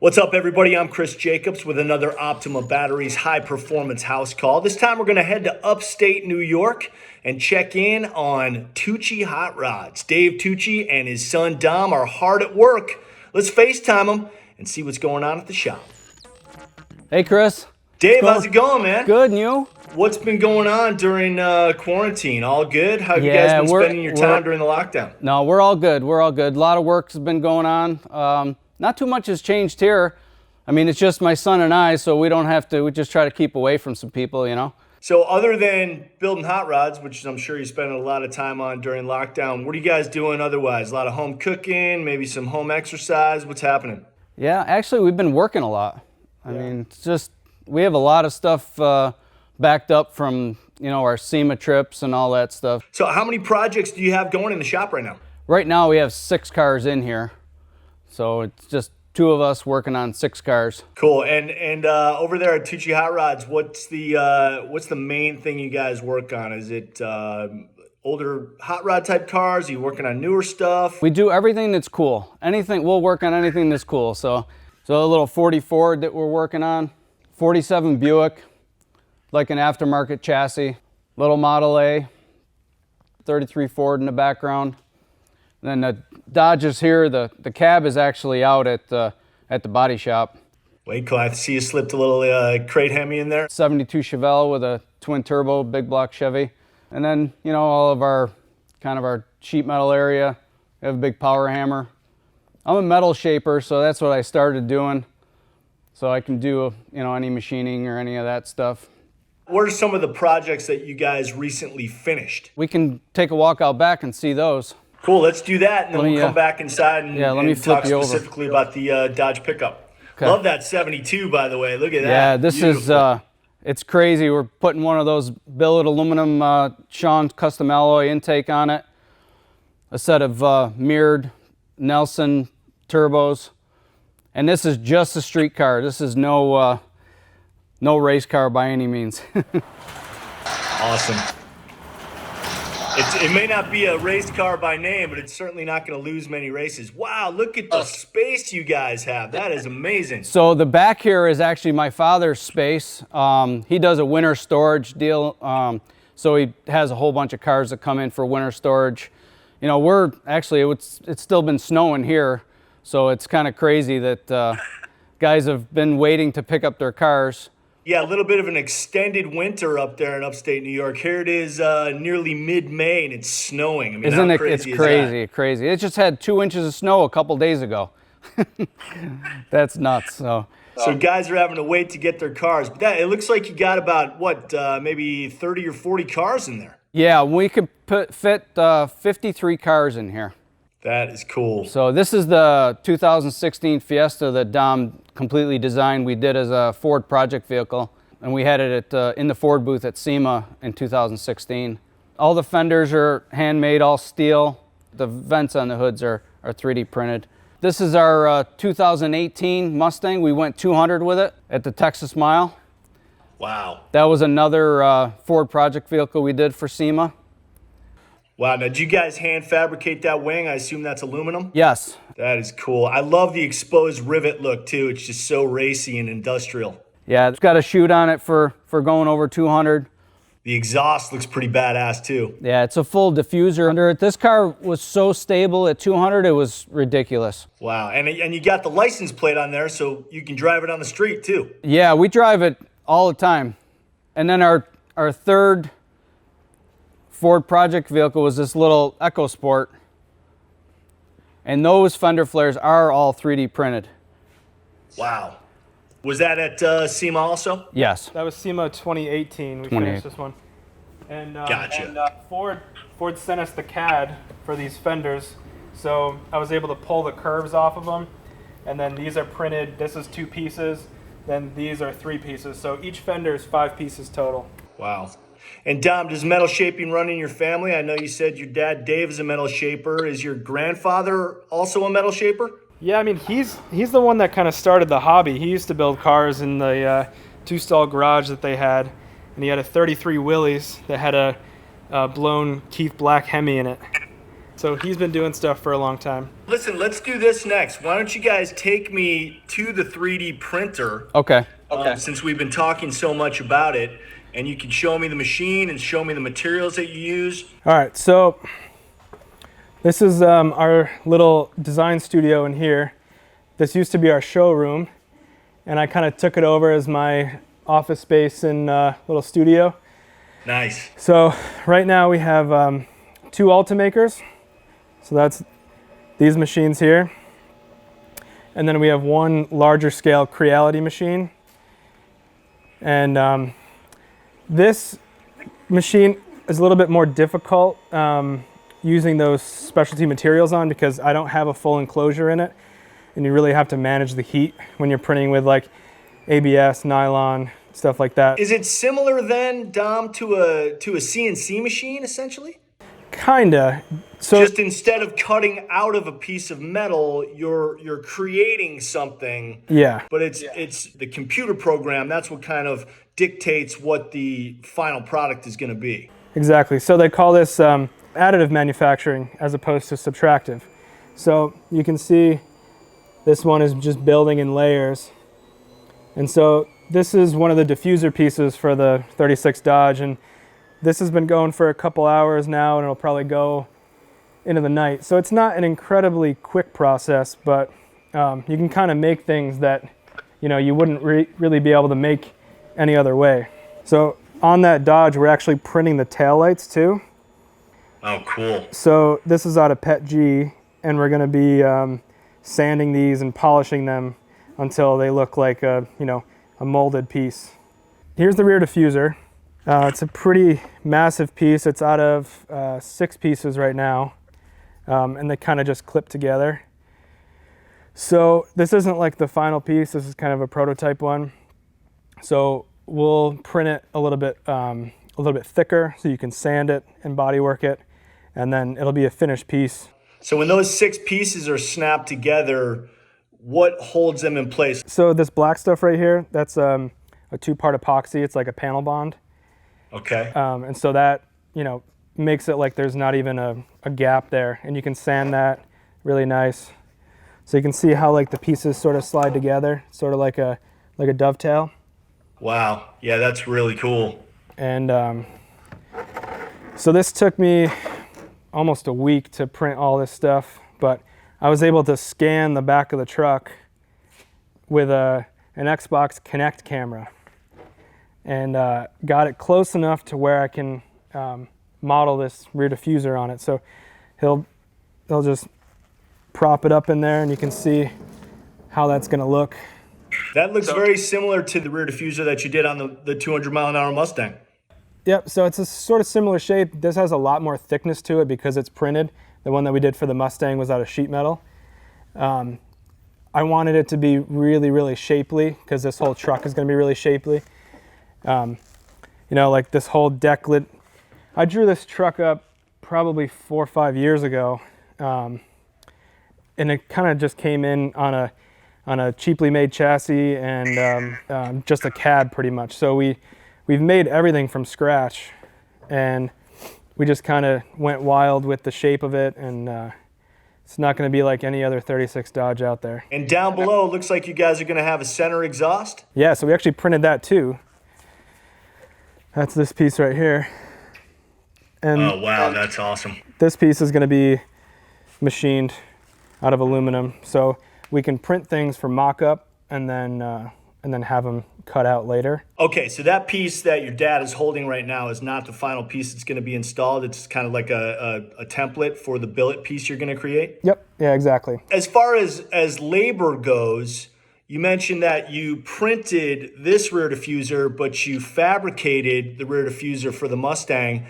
What's up, everybody? I'm Chris Jacobs with another Optima Batteries high performance house call. This time we're going to head to upstate New York and check in on Tucci Hot Rods. Dave Tucci and his son Dom are hard at work. Let's FaceTime them and see what's going on at the shop. Hey, Chris. Dave, how's it going, man? Good, and you? What's been going on during quarantine? All good? How have you guys been spending your time during the lockdown? No, we're all good. We're all good. A lot of work's been going on. Not too much has changed here. I mean, it's just my son and I, so we don't have to, we just try to keep away from some people, you know? So other than building hot rods, which I'm sure you spent a lot of time on during lockdown, what are you guys doing otherwise? A lot of home cooking, maybe some home exercise? What's happening? Yeah, actually, we've been working a lot. I mean, it's just, we have a lot of stuff backed up from, you know, our Sema trips and all that stuff. So how many projects do you have going in the shop right now? Right now, we have 6 cars in here. So it's just 2 of us working on 6 cars. Cool. And over there at Tucci Hot Rods, what's the main thing you guys work on? Is it older hot rod type cars? Are you working on newer stuff? We do everything that's cool. Anything, we'll work on anything that's cool. So a little 40 Ford that we're working on, 47 Buick, like an aftermarket chassis, little Model A, 33 Ford in the background. And then the Dodge is here. The cab is actually out at the body shop. Wait, cool. I see you slipped a little crate Hemi in there. 72 Chevelle with a twin turbo, big block Chevy. And then, you know, all of our sheet metal area. We have a big power hammer. I'm a metal shaper, so that's what I started doing. So I can do, you know, any machining or any of that stuff. What are some of the projects that you guys recently finished? We can take a walk out back and see those. Cool, let's do that, and then we'll come back inside and, let me flip talk specifically about the Dodge pickup. Okay. Love that 72, by the way. Look at that. Yeah, this Beautiful. Is, it's crazy. We're putting one of those billet aluminum Sean custom alloy intake on it, a set of mirrored Nelson turbos, and this is just a street car. This is no race car by any means. Awesome. It may not be a race car by name, but it's certainly not going to lose many races. Wow, look at the space you guys have. That is amazing. So the back here is actually my father's space. He does a winter storage deal. So he has a whole bunch of cars that come in for winter storage. You know, it's still been snowing here. So it's kind of crazy that guys have been waiting to pick up their cars. Yeah, a little bit of an extended winter up there in upstate New York. Here it is nearly mid-May and it's snowing. I mean, Isn't how it? crazy It's crazy. It just had 2 inches of snow a couple days ago. That's nuts. So guys are having to wait to get their cars. But it looks like you got about, maybe 30 or 40 cars in there. Yeah, we could fit 53 cars in here. That is cool. So this is the 2016 Fiesta that Dom completely designed. We did as a Ford project vehicle, and we had it in the Ford booth at Sema in 2016. All the fenders are handmade, all steel. The vents on the hoods are 3D printed. This is our 2018 Mustang. We went 200 with it at the Texas Mile. Wow. That was another Ford project vehicle we did for Sema. Wow, now did you guys hand fabricate that wing? I assume that's aluminum? Yes. That is cool. I love the exposed rivet look too. It's just so racy and industrial. Yeah, it's got a chute on it for going over 200. The exhaust looks pretty badass too. Yeah, it's a full diffuser under it. This car was so stable at 200, it was ridiculous. Wow, and you got the license plate on there so you can drive it on the street too. Yeah, we drive it all the time. And then our third Ford project vehicle was this little EcoSport, and those fender flares are all 3D printed. Wow. Was that at Sema also? Yes. That was Sema 2018. We finished this one. And, gotcha. And Ford sent us the CAD for these fenders, so I was able to pull the curves off of them, and then these are printed. This is 2 pieces, then these are 3 pieces. So each fender is 5 pieces total. Wow. And Dom, does metal shaping run in your family? I know you said your dad, Dave, is a metal shaper. Is your grandfather also a metal shaper? Yeah, I mean, he's the one that kind of started the hobby. He used to build cars in the 2-stall garage that they had, and he had a 33 Willys that had a blown Keith Black Hemi in it. So he's been doing stuff for a long time. Listen, let's do this next. Why don't you guys take me to the 3D printer? Okay. Since we've been talking so much about it, and you can show me the machine and show me the materials that you use. All right, so this is our little design studio in here. This used to be our showroom, and I kind of took it over as my office space and little studio. Nice. So right now we have 2 Ultimakers. So that's these machines here. And then we have 1 larger scale Creality machine. And this machine is a little bit more difficult using those specialty materials on, because I don't have a full enclosure in it, and you really have to manage the heat when you're printing with like ABS, nylon, stuff like that. Is it similar then, Dom, to a CNC machine essentially? Kinda. So just instead of cutting out of a piece of metal, you're creating something. Yeah. But it's the computer program. That's what kind of dictates what the final product is going to be. Exactly. So they call this additive manufacturing as opposed to subtractive. So you can see this one is just building in layers. And so this is one of the diffuser pieces for the 36 Dodge, and this has been going for a couple hours now, and it'll probably go into the night. So it's not an incredibly quick process, but you can kind of make things that you wouldn't really be able to make any other way. So on that Dodge, we're actually printing the taillights too. Oh, cool. So this is out of PET G, and we're going to be sanding these and polishing them until they look like a molded piece. Here's the rear diffuser. It's a pretty massive piece. It's out of 6 pieces right now, and they kind of just clip together. So this isn't like the final piece. This is kind of a prototype one. So we'll print it a little bit thicker, so you can sand it and bodywork it, and then it'll be a finished piece. So when those 6 pieces are snapped together, what holds them in place? So this black stuff right here, that's a 2-part epoxy. It's like a panel bond. Okay. And so that, makes it like there's not even a gap there, and you can sand that really nice. So you can see how like the pieces sort of slide together, sort of like a dovetail. Wow. Yeah, that's really cool. And so this took me almost a week to print all this stuff, but I was able to scan the back of the truck with an Xbox Kinect camera, and got it close enough to where I can model this rear diffuser on it. So he'll just prop it up in there, and you can see how that's going to look. That looks very similar to the rear diffuser that you did on the 200-mile-an-hour Mustang. Yep, so it's a sort of similar shape. This has a lot more thickness to it because it's printed. The one that we did for the Mustang was out of sheet metal. I wanted it to be really, really shapely, because this whole truck is going to be really shapely. Like this whole deck lid. I drew this truck up probably 4 or 5 years ago, and it kind of just came in on a cheaply made chassis and just a cab pretty much. So we've made everything from scratch, and we just kind of went wild with the shape of it, and it's not going to be like any other 36 Dodge out there. And down below, it looks like you guys are going to have a center exhaust. Yeah, so we actually printed that too. That's this piece right here. And oh, wow, that's awesome. This piece is going to be machined out of aluminum, so we can print things for mock-up and then have them cut out later. Okay, so that piece that your dad is holding right now is not the final piece that's going to be installed. It's kind of like a template for the billet piece you're going to create? Yep, yeah, exactly. As far as labor goes, you mentioned that you printed this rear diffuser, but you fabricated the rear diffuser for the Mustang.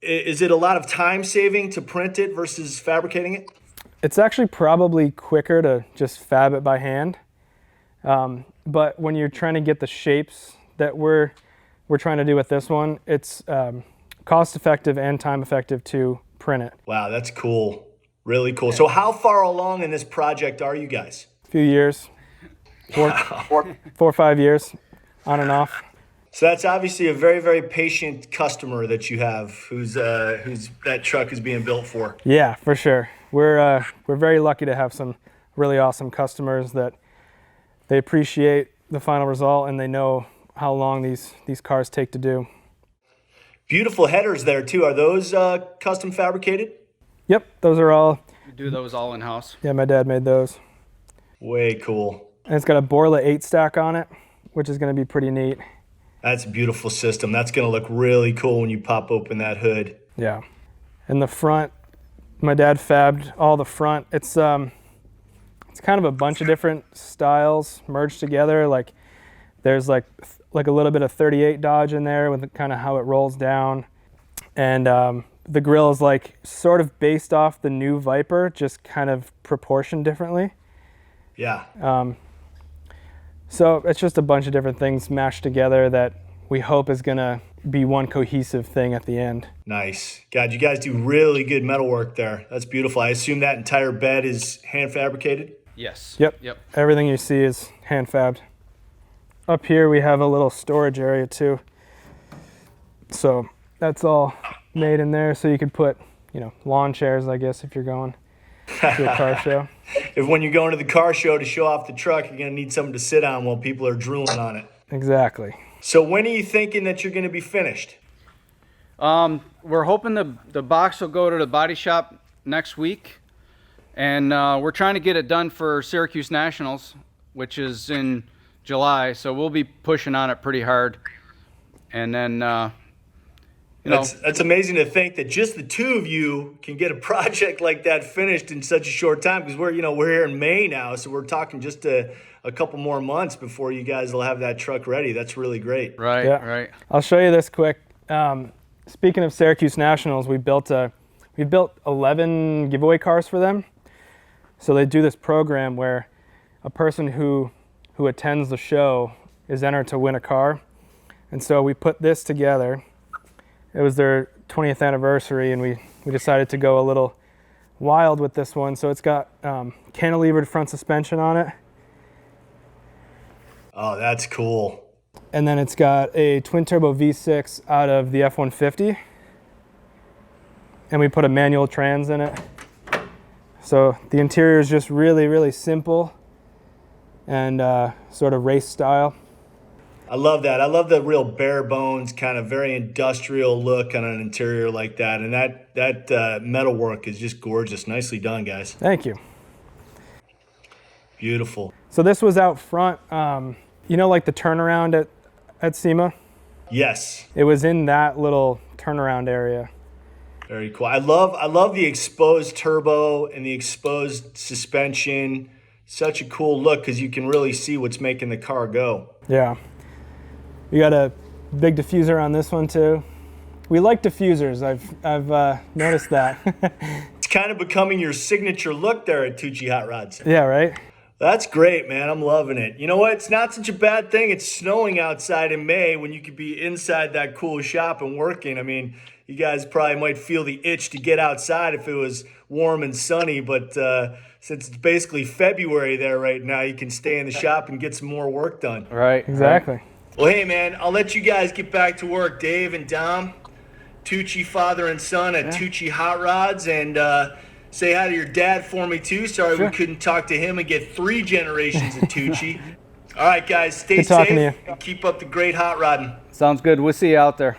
Is it a lot of time saving to print it versus fabricating it? It's actually probably quicker to just fab it by hand. But when you're trying to get the shapes that we're trying to do with this one, it's cost effective and time effective to print it. Wow, that's cool. Really cool. So how far along in this project are you guys? A few years, 4 or 5 years, on and off. So that's obviously a very, very patient customer that you have, who's that truck is being built for. Yeah, for sure. We're very lucky to have some really awesome customers that they appreciate the final result and they know how long these cars take to do. Beautiful headers there too. Are those custom fabricated? Yep, those are all. We do those all in-house. Yeah, my dad made those. Way cool. And it's got a Borla 8 stack on it, which is going to be pretty neat. That's a beautiful system. That's going to look really cool when you pop open that hood. Yeah. And the front, my dad fabbed all the front. It's kind of a bunch of different styles merged together. Like there's like a little bit of 38 Dodge in there with kind of how it rolls down. And the grill is like sort of based off the new Viper, just kind of proportioned differently. Yeah. So it's just a bunch of different things mashed together that we hope is gonna be one cohesive thing at the end. Nice. God, you guys do really good metalwork there. That's beautiful. I assume that entire bed is hand fabricated? Yes. Yep. Everything you see is hand fabbed. Up here we have a little storage area too. So that's all made in there, so you could put, lawn chairs, I guess, if you're going to a car show. If when you're going to the car show to show off the truck, you're going to need something to sit on while people are drooling on it. Exactly. So when are you thinking that you're going to be finished? We're hoping the box will go to the body shop next week. And we're trying to get it done for Syracuse Nationals, which is in July. So we'll be pushing on it pretty hard. And then, That's amazing to think that just the two of you can get a project like that finished in such a short time, because we're here in May now, so we're talking just a couple more months before you guys will have that truck ready. That's really great. Right, yeah. Right. I'll show you this quick. Speaking of Syracuse Nationals, we built 11 giveaway cars for them. So they do this program where a person who attends the show is entered to win a car. And so we put this together. It was their 20th anniversary, and we decided to go a little wild with this one. So it's got cantilevered front suspension on it. Oh, that's cool. And then it's got a twin turbo V6 out of the F-150. And we put a manual trans in it. So the interior is just really, really simple and sort of race style. I love that. I love the real bare bones, kind of very industrial look on an interior like that. And that metalwork is just gorgeous. Nicely done, guys. Thank you. Beautiful. So this was out front, like the turnaround at Sema? Yes. It was in that little turnaround area. Very cool. I love the exposed turbo and the exposed suspension. Such a cool look because you can really see what's making the car go. Yeah. We got a big diffuser on this one too. We like diffusers. I've noticed that. It's kind of becoming your signature look there at Tucci Hot Rods. Yeah, right? That's great, man. I'm loving it. You know what? It's not such a bad thing. It's snowing outside in May when you could be inside that cool shop and working. I mean, you guys probably might feel the itch to get outside if it was warm and sunny, but since it's basically February there right now, you can stay in the shop and get some more work done. Right. Exactly. Right. Well, hey, man, I'll let you guys get back to work. Dave and Dom, Tucci father and son at Tucci Hot Rods, and say hi to your dad for me, too. Sorry we couldn't talk to him and get 3 generations of Tucci. All right, guys, stay Good talking to safe you. and keep up the great hot rodding. Sounds good. We'll see you out there.